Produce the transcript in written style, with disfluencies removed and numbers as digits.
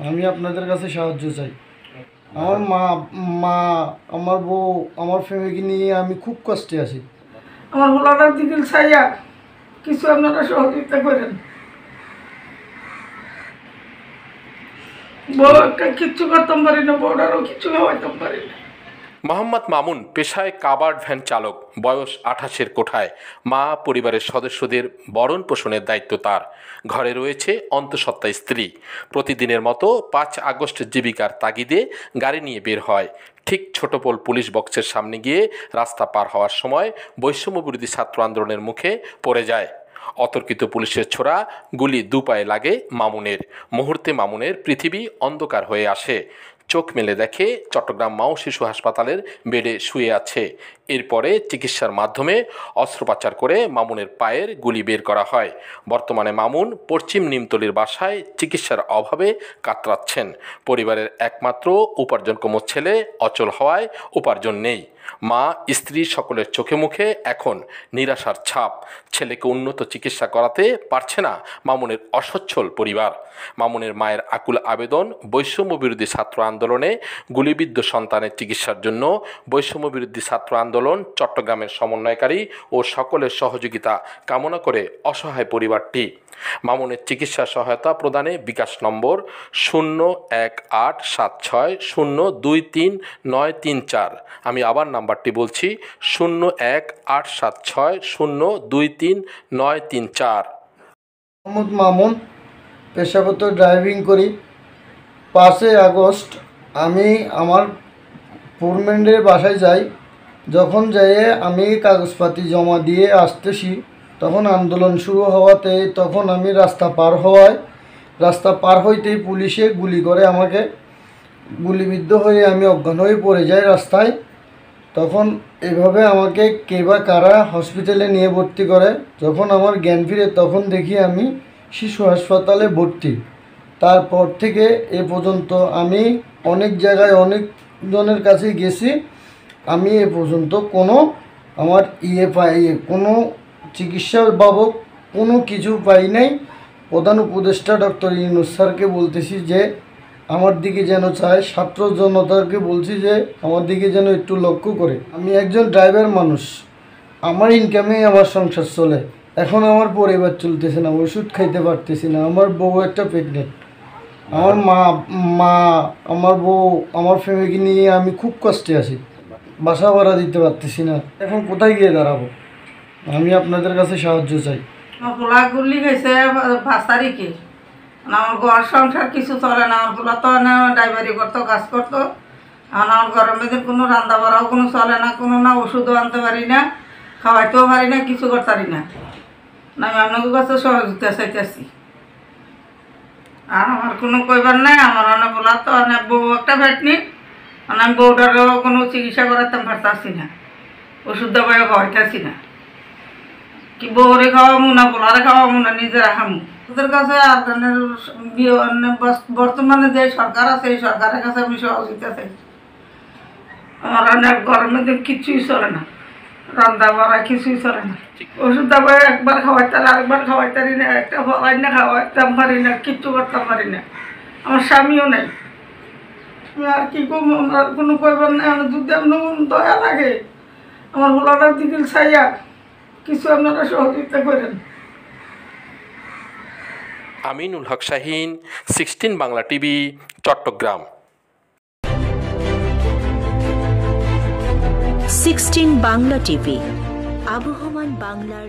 আমি আপনাদের কাছে সাহায্য চাই। আমার মা মা আমার বউ আমার ফ্যামিলি নিয়ে আমি খুব কষ্টে আছি। আমার হোলাটার দিকে চাইয়া কিছু আপনারা সহযোগিতা করেন। বউ একটা কিচ্ছু করতাম পারি না, বউটারও কিছু খাওয়াইতাম পারি না। মোহাম্মদ মামুন পেশায় কাভার্ড ভ্যান চালক, বয়স 28-এর কোঠায়। মা পরিবারের সদস্যদের ভরণ পোষণের দায়িত্ব তার। ঘরে রয়েছে অন্তঃসত্ত্বা স্ত্রী। প্রতিদিনের মতো 5 আগস্ট জীবিকার তাগিদে গাড়ি নিয়ে বের হয়। ঠিক ছোটপোল পুলিশ বক্সের সামনে গিয়ে রাস্তা পার হওয়ার সময় বৈষম্যবিরোধী ছাত্র আন্দোলনের মুখে পড়ে যায়। অতর্কিত পুলিশের ছোড়া গুলি দুপায়ে লাগে মামুনের। মুহূর্তে মামুনের পৃথিবী অন্ধকার হয়ে আসে। চোখ মেলে দেখে চট্টগ্রাম মাও শিশু হাসপাতালের বেডে শুয়ে আছে। এরপরে চিকিৎসার মাধ্যমে অস্ত্রোপচার করে মামুনের পায়ের গুলি বের করা হয়। বর্তমানে মামুন পশ্চিম নিমতলির বাসায় চিকিৎসার অভাবে কাতরাচ্ছেন। পরিবারের একমাত্র উপার্জনক্ষম ছেলে অচল হওয়ায় উপার্জন নেই। মা, স্ত্রী সকলের চোখে মুখে এখন নিরাশার ছাপ। ছেলেকে উন্নত চিকিৎসা করাতে পারছে না মামুনের অসচ্ছল পরিবার। মামুনের মায়ের আকুল আবেদন, বৈষম্যবিরোধী ছাত্র আন্দোলনে গুলিবিদ্ধ সন্তানের চিকিৎসার জন্য বৈষম্যবিরোধী ছাত্র আন্দোলন চট্টগ্রামের সমন্বয়কারী ও সকলের সহযোগিতা কামনা করে অসহায় পরিবারটি। মামুনের চিকিৎসা সহায়তা প্রদানে বিকাশ নম্বর 018760239334। আমি আবার নাম্বারটি বলছি, 018760239334। মোহাম্মদ মামুন, পেশাগত ড্রাইভিং করি। 5 আগস্ট আমি আমার ফোরম্যানের বাসায় যাই। যখন যেয়ে আমি কাগজপাতি জমা দিয়ে আসতেছি, তখন আন্দোলন শুরু হওয়াতে তখন আমি রাস্তা পার হইতেই পুলিশে গুলি করে আমাকে। গুলিবিদ্ধ হয়ে আমি অজ্ঞান হয়ে পড়ে যাই রাস্তায়। তখন এভাবে আমাকে কে বা কারা হসপিটালে নিয়ে ভর্তি করে। যখন আমার জ্ঞান ফিরে তখন দেখি আমি শিশু হাসপাতালে ভর্তি। তারপর থেকে এ পর্যন্ত আমি অনেক জায়গায় অনেকজনের কাছে গেছি। আমি এ পর্যন্ত কোনো আমার কোনো চিকিৎসা বাবদ কোনো কিছু পাই নাই। প্রধান উপদেষ্টা ডক্টর ইউনূস স্যারকে বলতেছি যে আমার দিকে যেন চায়, ছাত্র জনতাকে বলছি যে আমার দিকে যেন একটু লক্ষ্য করে। আমি একজন ড্রাইভার মানুষ, আমার ইনকামেই আমার সংসার চলে। এখন আমার পরিবার চলতেছে না, ওষুধ খাইতে পারতেছি না। আমার বউ একটা প্রেগনেন্ট। আমার মা আমার বউ আমার ফ্যামিলি নিয়ে আমি খুব কষ্টে আছি। বাসা ভাড়া দিতে পারতেছি না। এখন কোথায় গিয়ে দাঁড়াবো? আমি আপনাদের কাছে সাহায্য চাই। আমার পোলা গুলি খাইছে 5 তারিখে। আমার ঘর সংসার কিছু চলে না। আমার পোলা তো ড্রাইভারি করতো, কাজ করতো। আমার ঘরের মধ্যে কোনো রান্না বাড়াও কোনো চলে না, কোনো না ওষুধও আনতে পারি না, খাওয়াইতেও পারি না, কিছু করতে পারি না। আমি আপনাদের কাছে সহযোগিতা চাইতেছি। আর আমার কোনো কইবার নাই। আমার অনেক পোলা তো অনেক বউ একটা ভেটনি, আমি বউটারও কোনো চিকিৎসা করাতে পারতাছি না, ওষুধ দাবাইও খাওয়াইতেছি না। কি বউরে খাওয়ামু না পোলারে খাওয়ামু না নিজেরা খামু? ওদের কাছে আর বর্তমানে যে সরকার আছে এই সরকারের কাছে আমি সহযোগিতা চাই। আমার অনেক গরমের দিন কিছুই চলে না, রান্না বাড়া কিছুই চলে না। ওষুধ দাবাই একবার খাওয়াইতে আরেকবার খাওয়াইতে পারি না, একটা ফলাই না খাওয়াইতাম পারি না, কিচ্ছু করতাম পারি না। আমার স্বামীও নেই। আমি আর কি করবো? আমার কোনো কইবার নাই। আমার যদি আপনার দয়া লাগে আমার হোলাটার দিকে চাইয়া কিছু আপনারা সহযোগিতা করেন। আমিনুল হক শাহীন, 16 বাংলা টিভি, চট্টগ্রাম। 16 বাংলা টিভি, আবহমান বাংলার